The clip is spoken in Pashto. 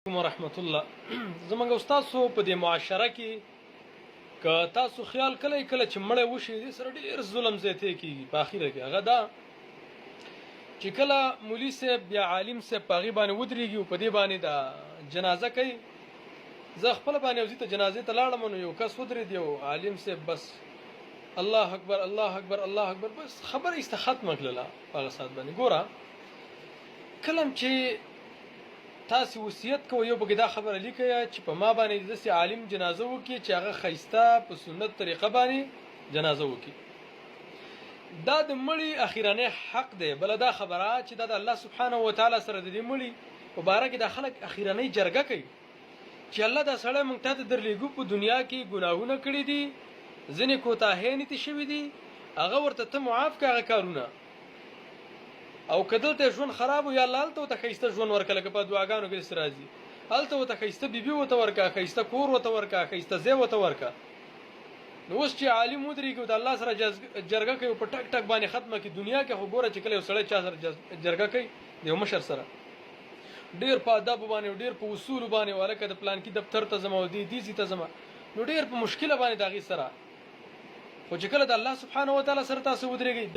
ورحمت الله زمونږ استاد سو په دې معاشره کې که تاسو خیال کله چې مړی وشي دې سره ډېر ظلم زیاتې کېږي په اخره کې هغه دا چې کله مولي صاحب یا عالم صاحب په هغې باندې ودرېږي او په دې باندې دا جنازه کوي زه خپله باندې یو ځای ته جنازې ته لاړم نو یو کس ودرېد یو عالم صاحب بس الله اکبر الله اکبر الله اکبر بس خبره ایسته ختمه کړله په هغه ساعت باندې ګوره کله چې تاسو وصیت کوئ یو پکې دا خبره لیکئ چې په ما باندې داسې عالم جنازه وکړي چې هغه ښایسته په سنت طریقه باندې جنازه وکړي دا د مړي اخیرنی حق دی بله دا خبره چې دا د الله سبحانه وتعالی سره د دې مړي په باره کې دا خلک اخیرنی جرګه کوي چې الله دا سړی موږ ته درلیږو په دنیا کې ګناهونه کړي دي ځینې کوتاهیانې ترې شوي دي هغه ورته ته معاف کړه هغه کارونه او که دلته ژوند خراب و یا الله هلته ورته ښایسته ژوند ورکړه لکه په دعاګانو کې داسې راځي هلته ورته ښایسته بیبي ورته ورکړه ښایسته کور ورته ورکړه ښایسته ځای ورته ورکړه نو اوس چې عالم ودرېږي او د الله سره جرګه کوي په ټک ټک باندې ختمه کړي دنیا کې خو ګوره چې کله یو سړی چا سره جرګه کوي د یو مشر سره ډېر په ادبو باندې او ډېر په اصولو باندې هلکه د پلانکي دفتر ته ځم او دې ځای ته ځم نو ډېر په مشکله باندې د هغې سره خو چې کله د الله سبحانه وتعالی سره تاسو ودرېږئ